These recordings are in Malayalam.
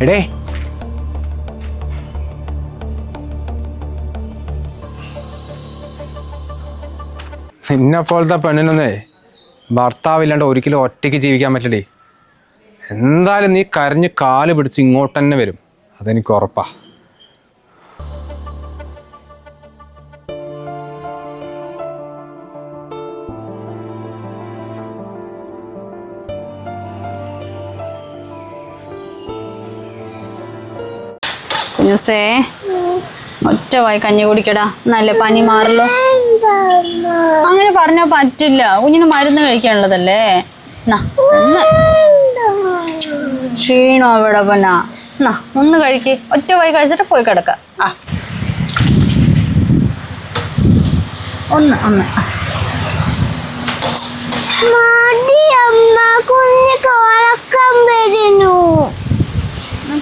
എടേ നിന്നെപ്പോലത്തെ പെണ്ണിനൊന്നേ ഭർത്താവില്ലാണ്ട് ഒരിക്കലും ഒറ്റയ്ക്ക് ജീവിക്കാൻ പറ്റില്ലേ. എന്തായാലും നീ കരഞ്ഞ് കാല് പിടിച്ച് ഇങ്ങോട്ട് തന്നെ വരും, അതെനിക്ക് ഉറപ്പാ. കുഞ്ഞുസേ ഒറ്റ വായി കഞ്ഞി കുടിക്കടാ, നല്ല പനി മാറല്ലോ. അങ്ങനെ പറഞ്ഞാ പറ്റില്ല, കുഞ്ഞിന് മരുന്ന് കഴിക്കാനുള്ളതല്ലേ. ക്ഷീണോ അവിടെ പനാ, എന്നാ ഒന്ന് കഴിക്ക്. ഒറ്റ വായി കഴിച്ചിട്ട് പോയി കിടക്ക. ഒന്ന് അമ്മ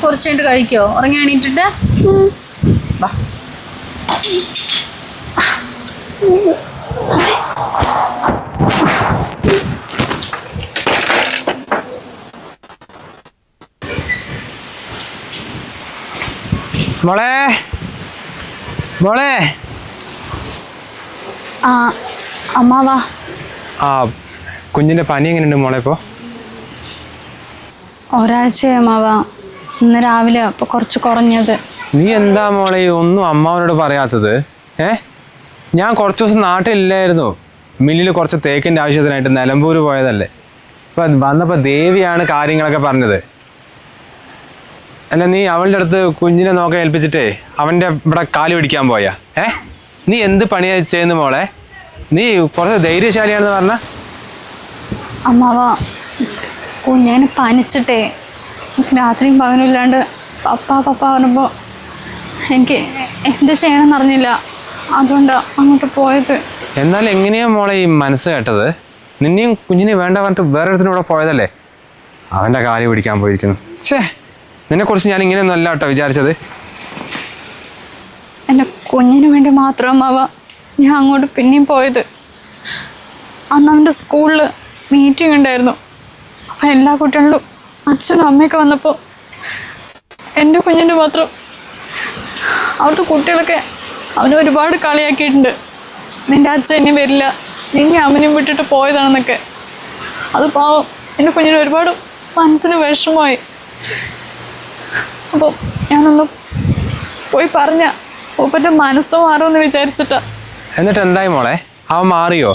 കുറച്ച് കഴിഞ്ഞിട്ട് കഴിക്കോ? ഉറങ്ങി എണീറ്റിട്ട് വാ. മോളെ മോളെ. അമ്മാവാ. കുഞ്ഞിന്റെ പനി എങ്ങനെയുണ്ട് മോളെ? ഇപ്പോ ഒരാഴ്ചയായി അമ്മാവാ, ഇന്ന് രാവിലെ അപ്പൊ കുറച്ച് കുറഞ്ഞത്. നീ എന്താ മോളെ ഒന്നും അമ്മാവനോട് പറയാത്തത്? ഞാൻ കുറച്ച് ദിവസം നാട്ടിലില്ലായിരുന്നു, മില്ലിൽ കുറച്ച് തേക്കിൻ്റെ ആവശ്യത്തിനായിട്ട് നിലമ്പൂർ പോയതല്ലേ. ഇപ്പം വന്നപ്പോൾ ദേവിയാണ് കാര്യങ്ങളൊക്കെ പറഞ്ഞത്. അല്ല നീ അവളുടെ അടുത്ത് കുഞ്ഞിനെ നോക്കാൻ ഏൽപ്പിച്ചിട്ടേ അവൻ്റെ ഇവിടെ കാല് പിടിക്കാൻ പോയാ? നീ എന്ത് പണിയാ ചെയ്യുന്നു മോളെ? നീ കുറച്ച് ധൈര്യശാലിയാണെന്ന് പറഞ്ഞ. അമ്മാവാ, കുഞ്ഞിനെ പനിച്ചിട്ടേ രാത്രിയും പകലും ഇല്ലാണ്ട് പപ്പ പറഞ്ഞപ്പോൾ എനിക്ക് എന്ത് ചെയ്യണമെന്ന് അറിഞ്ഞില്ല, അതുകൊണ്ടാണ് അങ്ങോട്ട് പോയത്. എന്നാൽ എങ്ങനെയാ മോളെ ഈ മനസ്സ് കേട്ടത്? നിന്നെയും കുഞ്ഞിനെ വേണ്ട പറഞ്ഞിട്ട് വേറെ ഇടത്തിനൂടെ പോയതല്ലേ, അവൻ്റെ കാല് പിടിക്കാൻ പോയിരിക്കുന്നു. നിന്നെക്കുറിച്ച് ഞാൻ ഇങ്ങനെയൊന്നും അല്ല കേട്ടോ വിചാരിച്ചത്. എൻ്റെ കുഞ്ഞിന് വേണ്ടി മാത്രം അമ്മാവാ ഞാൻ അങ്ങോട്ട് പിന്നെയും പോയത്. അന്ന് അവൻ്റെ സ്കൂളിൽ മീറ്റിംഗ് ഉണ്ടായിരുന്നു. അപ്പം എല്ലാ കുട്ടികളിലും അച്ഛനും അമ്മയൊക്കെ വന്നപ്പോൾ എൻ്റെ കുഞ്ഞിൻ്റെ മാത്രം അവിടുത്തെ കുട്ടികളൊക്കെ അവനെ ഒരുപാട് കളിയാക്കിയിട്ടുണ്ട്. നിൻ്റെ അച്ഛൻ ഇനി വരില്ല, നിന്നെ അമ്മനെയും വിട്ടിട്ട് പോയതാണെന്നൊക്കെ. അത് പാവം എൻ്റെ കുഞ്ഞിന് ഒരുപാട് മനസ്സിന് വിഷമമായി. അപ്പോൾ ഞാനൊന്ന് പോയി പറഞ്ഞ ഒപ്പൻ്റെ മനസ്സ് മാറുമെന്ന് വിചാരിച്ചിട്ടാ. എന്നിട്ട് എന്തായി മോളെ, അവൻ മാറിയോ?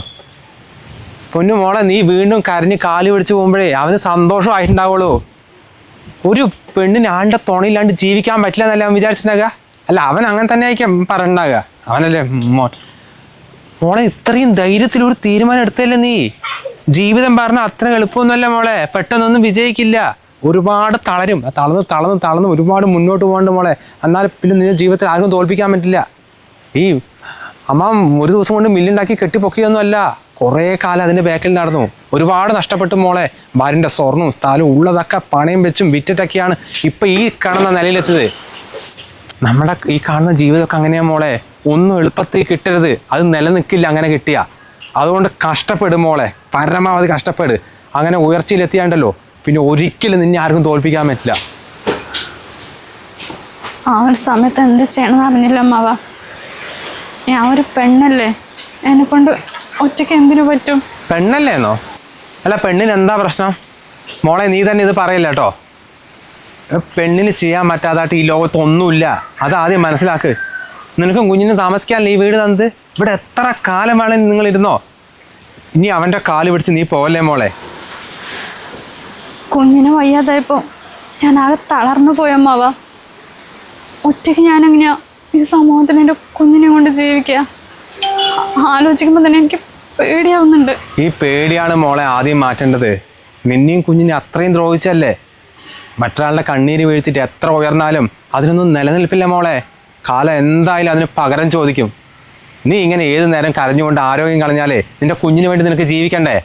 പൊന്നു മോളെ, നീ വീണ്ടും കരഞ്ഞ് കാല് പിടിച്ച് പോകുമ്പോഴേ അവന് സന്തോഷമായിട്ടുണ്ടാവുള്ളൂ. ഒരു പെണ്ണിന് ആളുടെ തുണയില്ലാണ്ട് ജീവിക്കാൻ പറ്റില്ല എന്നല്ലേ അവൻ വിചാരിച്ചിട്ടുണ്ടാകുക? അല്ല, അവൻ അങ്ങനെ തന്നെ ആയിരിക്കും പറഞ്ഞിട്ടുണ്ടാകുക. അവനല്ലേ മോളെ, ഇത്രയും ധൈര്യത്തിൽ ഒരു തീരുമാനം എടുത്തല്ലേ നീ? ജീവിതം പറഞ്ഞാൽ അത്ര എളുപ്പമൊന്നുമല്ല മോളെ, പെട്ടെന്നൊന്നും വിജയിക്കില്ല. ഒരുപാട് തളരും, തളർന്ന് ഒരുപാട് മുന്നോട്ട് പോകണ്ട മോളെ. എന്നാൽ പിന്നെ നിന്റെ ജീവിതത്തിൽ ആർക്കും തോൽപ്പിക്കാൻ പറ്റില്ല. ഈ അമ്മ ഒരു ദിവസം കൊണ്ട് മില്ലുണ്ടാക്കി കെട്ടിപ്പൊക്കിയൊന്നുമല്ല, കുറേ കാലം അതിൻ്റെ ബാക്കിൽ നടന്നു, ഒരുപാട് നഷ്ടപ്പെട്ടു മോളെ. ഭാര്യൻ്റെ സ്വർണ്ണവും സ്ഥലവും ഉള്ളതൊക്കെ പണയം വെച്ചും വിറ്റിട്ടൊക്കെയാണ് ഇപ്പം ഈ കാണുന്ന നിലയിലെത്തത്. നമ്മുടെ ഈ കാണുന്ന ജീവിതമൊക്കെ അങ്ങനെയാ മോളെ, ഒന്നും എളുപ്പത്തിൽ കിട്ടരുത്, അത് നിലനിൽക്കില്ല അങ്ങനെ കിട്ടിയ. അതുകൊണ്ട് കഷ്ടപ്പെടും മോളെ, പരമാവധി കഷ്ടപ്പെട്. അങ്ങനെ ഉയർച്ചയിലെത്തിയാണ്ടല്ലോ പിന്നെ ഒരിക്കലും നിന്നെ ആർക്കും തോൽപ്പിക്കാൻ പറ്റില്ല. ആ ഒരു സമയത്ത് എന്ത് ചെയ്യണമെന്ന് അറിഞ്ഞില്ല അമ്മാവ. ഞാൻ ഒരു പെണ്ണല്ലേ, എന്നെ കൊണ്ട് ഒറ്റയ്ക്ക് എന്തിനു പറ്റും? പെണ്ണല്ലേന്നോ? അല്ല, പെണ്ണിന് എന്താ പ്രശ്നം മോളെ? നീ തന്നെ ഇത് പറയില്ല കേട്ടോ. പെണ്ണിന് ചെയ്യാൻ പറ്റാതായിട്ട് ഈ ലോകത്ത് ഒന്നുമില്ല, അതാദ്യം മനസ്സിലാക്ക്. നിനക്കും കുഞ്ഞിനും താമസിക്കാനല്ലേ ഈ വീട് തന്നത്? ഇവിടെ എത്ര കാലം വേണമെങ്കിൽ നിങ്ങൾ ഇരുന്നോ. ഇനി അവൻ്റെ കാല് പിടിച്ച് നീ പോവല്ലേ മോളെ. കുഞ്ഞിന് വയ്യാതായപ്പോൾ ഞാൻ ആകെ തളർന്നു പോയമ്മാവ. ഒറ്റയ്ക്ക് ഞാനെങ്ങനെയാ ഈ സമൂഹത്തിൽ എൻ്റെ കുഞ്ഞിനെ കൊണ്ട് ജീവിക്കുക? ആലോചിക്കുമ്പോൾ തന്നെ എനിക്ക് പേടിയാവുന്നുണ്ട്. ഈ പേടിയാണ് മോളെ ആദ്യം മാറ്റേണ്ടത്. നിന്നെയും കുഞ്ഞിനെ അത്രയും ദ്രോഹിച്ചല്ലേ. മറ്റൊരാളുടെ കണ്ണീര് വീഴ്ത്തിട്ട് എത്ര ഉയർന്നാലും അതിനൊന്നും നിലനിൽപ്പില്ല മോളെ. കാലം എന്തായാലും അതിന് പകരം ചോദിക്കും. നീ ഇങ്ങനെ ഏത് നേരം കരഞ്ഞുകൊണ്ട് ആരോഗ്യം കളഞ്ഞാലേ നിന്റെ കുഞ്ഞിന് വേണ്ടി നിനക്ക് ജീവിക്കണ്ടേ?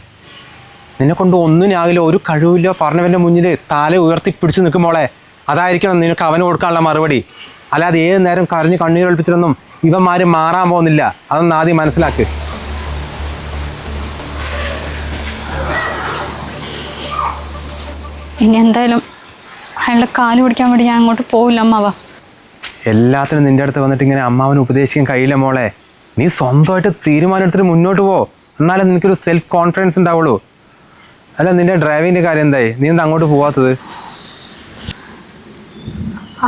നിന്നെ കൊണ്ട് ഒന്നിനാകില്ല, ഒരു കഴിവില്ലോ പറഞ്ഞവൻ്റെ മുന്നിൽ തല ഉയർത്തി പിടിച്ച് നിൽക്കും മോളെ. അതായിരിക്കണം നിനക്ക് അവന് കൊടുക്കാനുള്ള മറുപടി. അല്ലാതെ ഏത് നേരം കരഞ്ഞ് കണ്ണീരൊളിപ്പിച്ചിട്ടൊന്നും ഇവന്മാരും മാറാൻ പോകുന്നില്ല. അതൊന്ന് ആദ്യം മനസ്സിലാക്ക്. ഇനി എന്തായാലും അയാളുടെ കാല് പിടിക്കാൻ വേണ്ടി ഞാൻ അങ്ങോട്ട് പോവില്ല അമ്മാവ. എല്ലാത്തിനും നിൻ്റെ അടുത്ത് വന്നിട്ട് ഇങ്ങനെ അമ്മാവനെ ഉപദേശിക്കാൻ കഴിയില്ല മോളെ. നീ സ്വന്തമായിട്ട് തീരുമാനം എടുത്തിട്ട് മുന്നോട്ട് പോ. എന്നാലേ നിനക്കൊരു സെൽഫ് കോൺഫിഡൻസ് ഉണ്ടാവുള്ളൂ. അല്ല നിൻ്റെ ഡ്രൈവിങ്ങിൻ്റെ കാര്യം എന്തായി? നീ എന്താ അങ്ങോട്ട് പോവാത്തത്?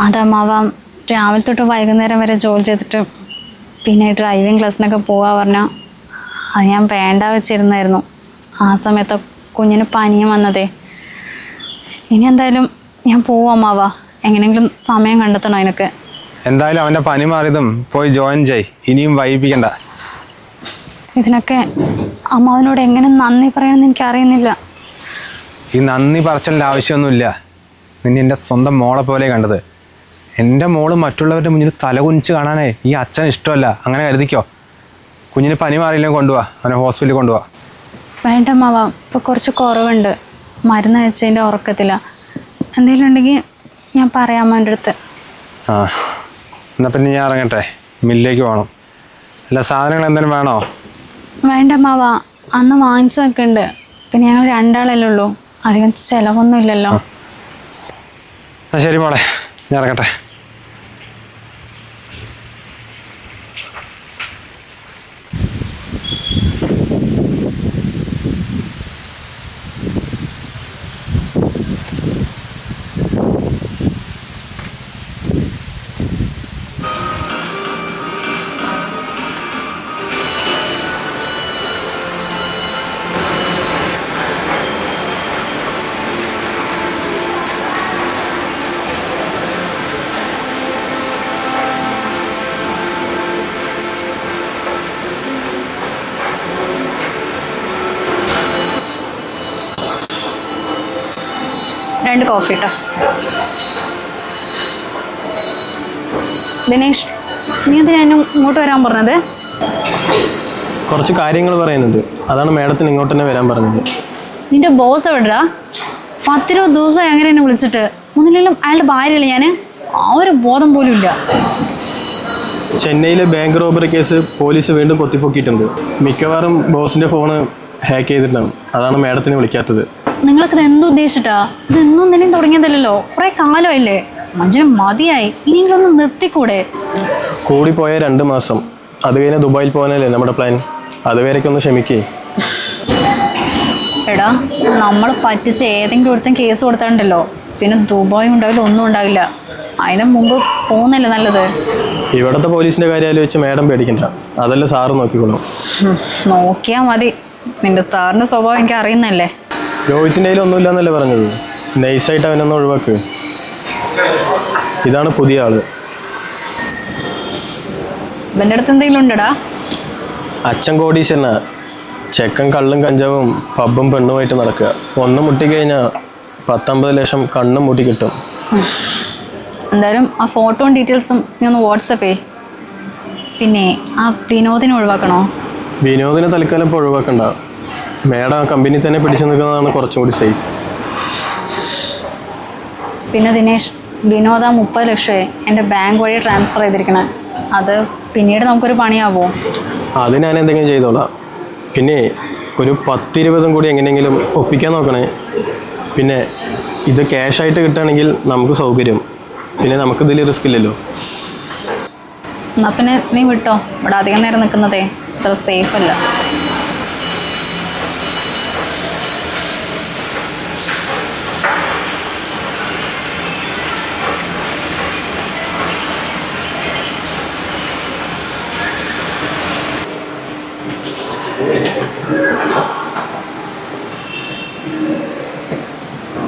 അതമ്മാവ രാവിലെ തൊട്ട് വൈകുന്നേരം വരെ ജോലി ചെയ്തിട്ട് പിന്നെ ഡ്രൈവിംഗ് ക്ലാസ്സിനൊക്കെ പോവാ പറഞ്ഞാൽ അത് ഞാൻ വേണ്ട വെച്ചിരുന്നായിരുന്നു. ആ സമയത്ത് കുഞ്ഞിന് പനിയും വന്നതേ. ഇനി എന്തായാലും ഞാൻ പോവാം അമ്മാവ. എങ്ങനെയെങ്കിലും സമയം കണ്ടെത്തണം അതിനൊക്കെ. എന്തായാലും അവൻ്റെ പനി മാറിയതും പോയി ജോയിൻ ചെയ്. ഇനിയും വൈകിപ്പിക്കണ്ട. ഇതിനൊക്കെ അമ്മാവനോട് എങ്ങനെ നന്ദി പറയണമെന്ന് എനിക്കറിയുന്നില്ല. ഈ നന്ദി പറച്ചലിൻ്റെ ആവശ്യമൊന്നുമില്ല. നിന്നെ എൻ്റെ സ്വന്തം മോളെ പോലെ കണ്ടത്. എൻ്റെ മോള് മറ്റുള്ളവരുടെ മുന്നിൽ തലകുനിച്ച് കാണാനേ ഈ അച്ഛൻ ഇഷ്ടമല്ല. അങ്ങനെ കരുതിക്കോ. കുഞ്ഞിന് പനി മാറിയില്ലെങ്കിൽ കൊണ്ടുപോവാ. അവനെ ഹോസ്പിറ്റലിൽ കൊണ്ടുപോവാ. വേണ്ട അമ്മാവ, ഇപ്പോൾ കുറച്ച് കുറവുണ്ട്. മരുന്ന് കഴിച്ചതിൻ്റെ ഉറക്കത്തില്ല. എന്തെങ്കിലും ഉണ്ടെങ്കിൽ ഞാൻ പറയാം അമ്മേൻ്റെ അടുത്ത്. ആ എന്നാൽ പിന്നെ ഞാൻ ഇറങ്ങട്ടെ. മില്ലിലേക്ക് പോകണം. അല്ല സാധനങ്ങൾ എന്തെങ്കിലും വേണോ? വേണ്ട അമ്മാവ, അന്ന് വാങ്ങിച്ചു വെക്കുന്നുണ്ട്. പിന്നെ ഞങ്ങൾ രണ്ടാളല്ലേ ഉള്ളൂ, അധികം ചിലവൊന്നും ഇല്ലല്ലോ. ശരി മോളെ, ഞാൻ ഇറങ്ങട്ടെ. രണ്ട് കോഫി കേട്ടോ. ദിനേഷ്, നീ എന്തിനാ എന്നെ ഇങ്ങോട്ട് വരാൻ പറഞ്ഞത്? കുറച്ച് കാര്യങ്ങൾ പറയാനുണ്ട്. അതാണ് മാഡത്തിന് ഇങ്ങോട്ട് തന്നെ വരാൻ പറഞ്ഞത്. നിന്റെ ബോസ് എവിടെടാ? 10-20 ദിവസം അങ്ങനെ എന്നെ വിളിച്ചിട്ട്. ഒന്നില്ലെങ്കിലും അയാളുടെ ഭാര്യയല്ലേ ഞാൻ. ആ ഒരു ബോധം പോലും ഇല്ല. ചെന്നൈയിലെ ബാങ്ക് റോബറി കേസ് പോലീസ് വീണ്ടും കൊത്തിപ്പൊക്കിയിട്ടുണ്ട്. മിക്കവാറും ബോസിൻ്റെ ഫോണ് ഹാക്ക് ചെയ്തിട്ടുണ്ടാവും. അതാണ് മാഡത്തിനെ വിളിക്കാത്തത്. നിങ്ങൾക്കിത് എന്തുദ്ദേശിച്ചിട്ടാ? ഇതെന്നും നിന്നെയും തുടങ്ങിയതല്ലോ. കുറെ കാലമായില്ലേ. മനുഷ്യന് മതിയായി. ഇനിയെങ്കിലും ഒന്ന് നിർത്തിക്കൂടെ? കൂടിപ്പോയ 2 മാസം. അത് കഴിഞ്ഞ് ദുബായിൽ പോകാനല്ലേ നമ്മുടെ പ്ലാൻ. അതുവരേക്ക് ഒന്ന് ക്ഷമിക്കേ. എടാ, നമ്മൾ പറ്റിച്ച് ഏതെങ്കിലും ഒരുത്തും കേസ് കൊടുത്തിട്ടുണ്ടല്ലോ, പിന്നെ ദുബായും ഉണ്ടാവില്ല, ഒന്നും ഉണ്ടാവില്ല. അതിന് മുമ്പ് പോകുന്നല്ലേ നല്ലത്. ഇവിടുത്തെ പോലീസിൻ്റെ കാര്യം ആലോചിച്ച് മാഡം പേടിക്കണ്ട. അതല്ല സാറ് നോക്കിക്കോളൂ. നോക്കിയാൽ മതി. നിന്റെ സാറിൻ്റെ സ്വഭാവം എനിക്ക് അറിയുന്നല്ലേ. രോഹിത്തിൻ്റെ കയ്യിൽ ഒന്നുമില്ല എന്നല്ലേ പറഞ്ഞത്. നൈസായിട്ട് അവനൊന്ന് ഒഴിവാക്ക്. ഇതാണ് പുതിയ ആള്. ഇവൻ്റെ അടുത്ത് എന്തെങ്കിലും ഉണ്ടടാ? അച്ഛൻ കോടീശ്വരനാ. ചെക്കൻ കള്ളും കഞ്ചാവും പബ്ബും പെണ്ണുമായിട്ട് നടക്കുക. ഒന്ന് മുട്ടിക്കഴിഞ്ഞാൽ 10-50 ലക്ഷം കണ്ണും മുട്ടി കിട്ടും. എന്തായാലും ആ ഫോട്ടോയും ഡീറ്റെയിൽസും നീ ഒന്ന് വാട്സപ്പ് ചെയ്യ്. പിന്നെ ആ വിനോദിനെ ഒഴിവാക്കണോ? വിനോദിനെ തൽക്കാലം ഇപ്പോൾ ഒഴിവാക്കണ്ട. മേഡം ആ കമ്പനി തന്നെ പിടിച്ചു നിൽക്കുന്നതാണ് കുറച്ചും കൂടി സേഫ്. പിന്നെ ദിനേഷ്, വിനോദ 30 ലക്ഷമേ എൻ്റെ ബാങ്ക് വഴി ട്രാൻസ്ഫർ ചെയ്തിരിക്കണേ. അത് പിന്നീട് നമുക്കൊരു പണിയാവോ? അത് ഞാൻ എന്തെങ്കിലും ചെയ്തോളാം. പിന്നെ ഒരു 10-20 കൂടി എങ്ങനെയെങ്കിലും ഒപ്പിക്കാൻ നോക്കണേ. പിന്നെ ഇത് ക്യാഷായിട്ട് കിട്ടുകയാണെങ്കിൽ നമുക്ക് സൗകര്യം. പിന്നെ നമുക്കിതിൽ റിസ്ക് ഇല്ലല്ലോ. എന്നാൽ പിന്നെ നീ വിട്ടോ. ഇവിടെ അധികം നേരം നിൽക്കുന്നതേ അത്ര സേഫ് അല്ല.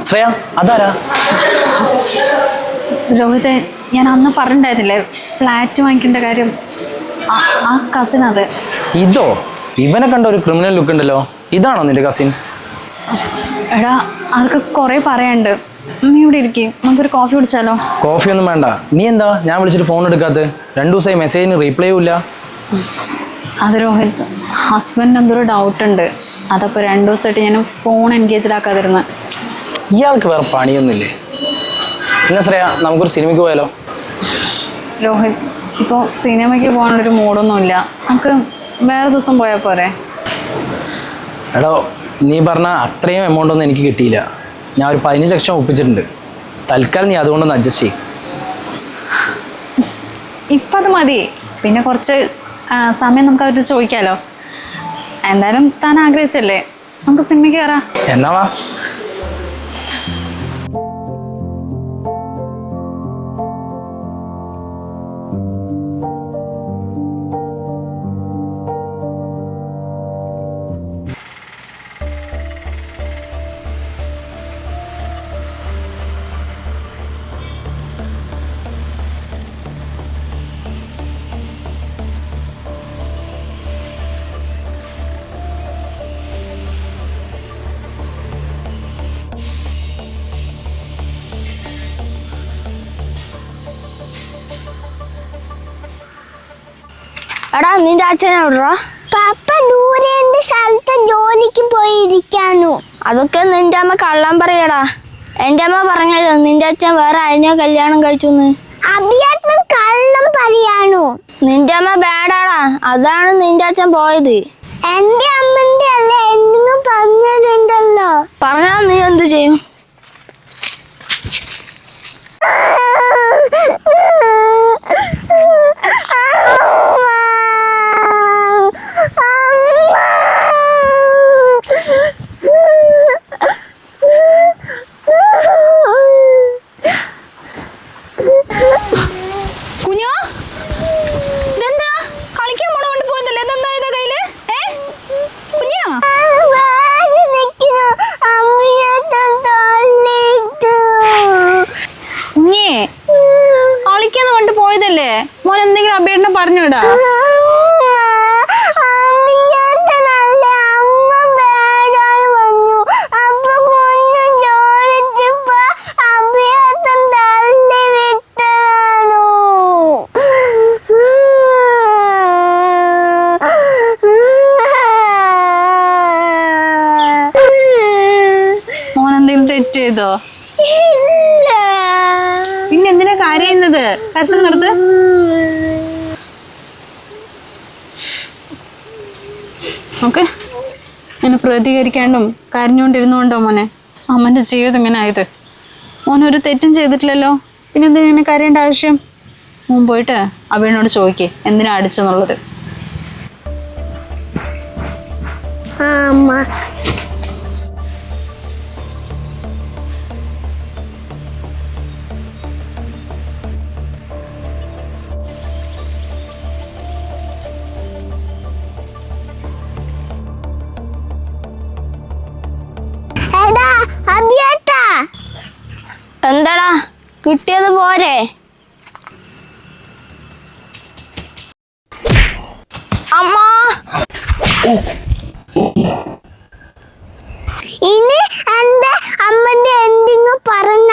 ശ്രേയ, അതാരാ? രോഹിത്തെ, ഞാൻ അന്ന് പറഞ്ഞിട്ടുണ്ടായിരുന്നില്ലേ ഫ്ലാറ്റ് വാങ്ങിക്കേണ്ട കാര്യം. ആ കസിൻ അത്. ഇതോ? ഇവനെ കണ്ട ഒരു ക്രിമിനൽ ലുക്ക് ഉണ്ടല്ലോ. ഇതാണോ നിന്റെ കസിൻ? എടാ, അതൊക്കെ കുറേ പറയാനുണ്ട്. നീ ഇവിടെ ഇരിക്കും, നമുക്കൊരു കോഫി കുടിച്ചാലോ? കോഫി ഒന്നും വേണ്ട. നീ എന്താ ഞാൻ വിളിച്ചിട്ട് ഫോൺ എടുക്കാത്തത്? 2 ദിവസമായി മെസ്സേജിന് റീപ്ലൈയും ഇല്ല. അത് രോഹിത്, ഹസ്ബൻഡിന് എന്തൊരു ഡൗട്ട് ഉണ്ട്. അതപ്പോൾ 2 ദിവസമായിട്ട് ഞാൻ ഫോൺ എൻഗേജ്ഡ് ആക്കാതിരുന്നത്. ഇയാൾക്ക് വേറെ പണിയൊന്നുമില്ലേ? എന്നാ ശ്രേയ, നമുക്കൊരു സിനിമയ്ക്ക് പോയാലോ? രോഹിത്, ഇപ്പോൾ സിനിമയ്ക്ക് പോകാനുള്ളൊരു മൂഡൊന്നുമില്ല. നമുക്ക് വേറെ ദിവസം പോയാൽ പോരെ? എടോ, നീ പറഞ്ഞ അത്രയും എമൗണ്ട് ഒന്നും എനിക്ക് കിട്ടിയില്ല. ഞാൻ ഒരു 15 ലക്ഷം ഒപ്പിച്ചിട്ടുണ്ട്. തൽക്കാലം നീ അതുകൊണ്ടൊന്ന് അഡ്ജസ്റ്റ് ചെയ്യും. ഇപ്പം അത് മതി. പിന്നെ കുറച്ച് സമയം നമുക്ക് അവർക്ക് ചോദിക്കാമല്ലോ. എന്തായാലും താൻ ആഗ്രഹിച്ചല്ലേ, നമുക്ക് സിനിമയ്ക്ക് കയറാം. എന്നാ വാ. എടാ നിന്റെ അച്ഛൻ എവിടാ? പപ്പ ദൂരെ സ്ഥലത്ത് ജോലിക്ക് പോയിരിക്കാനു. അതൊക്കെ നിന്റെ അമ്മ കള്ളം പറയടാ. എന്റെ അമ്മ പറഞ്ഞല്ലോ നിന്റെ അച്ഛൻ വേറെ ആരെയോ കല്യാണം കഴിച്ചു. അഭിയാത്മൻ കള്ളം പറയാനു. നിന്റെ അമ്മ ബാഡാടാ, അതാണ് നിന്റെ അച്ഛൻ പോയത്. എന്റെ അമ്മന്റെ അല്ല, എന്തെങ്കിലും പറഞ്ഞിട്ടുണ്ടല്ലോ. പറഞ്ഞാ നീ എന്ത് ചെയ്യും? കുഞ്ഞോ, ഇതെന്താ കളിക്കാൻ പോണോണ്ട് പോയതല്ലേ? ഇതെന്താ ഇതാ കയ്യില്? കുഞ്ഞോ, കുഞ്ഞേ കളിക്കാന്ന് കൊണ്ട് പോയതല്ലേ? മോൻ എന്തെങ്കിലും അബേട്ടനെ പറഞ്ഞോടാ? മോൻ എന്തെങ്കിലും തെറ്റ് ചെയ്തോ? പിന്നെ എന്തിനാ കരയുന്നത്? കരച്ചിൽ നിർത്ത്. ഓക്കെ, ഇങ്ങനെ പ്രതികരിക്കാണ്ടും കരഞ്ഞുകൊണ്ടിരുന്നുകൊണ്ടോ മോനെ അമ്മൻ്റെ ജീവിതം ഇങ്ങനെ ആയത്? മോനൊരു തെറ്റും ചെയ്തിട്ടില്ലല്ലോ, പിന്നെ എന്തിനാ ഇങ്ങനെ കരയേണ്ട ആവശ്യം? മോൻ പോയിട്ട് അവനോട് ചോദിക്കേ എന്തിനാ അടിച്ചെന്നുള്ളത്. എന്താടാ കിട്ടിയത് പോരെ? അമ്മ ഇനി എന്റെ അമ്മന്റെ എന്തെങ്കിലും പറഞ്ഞ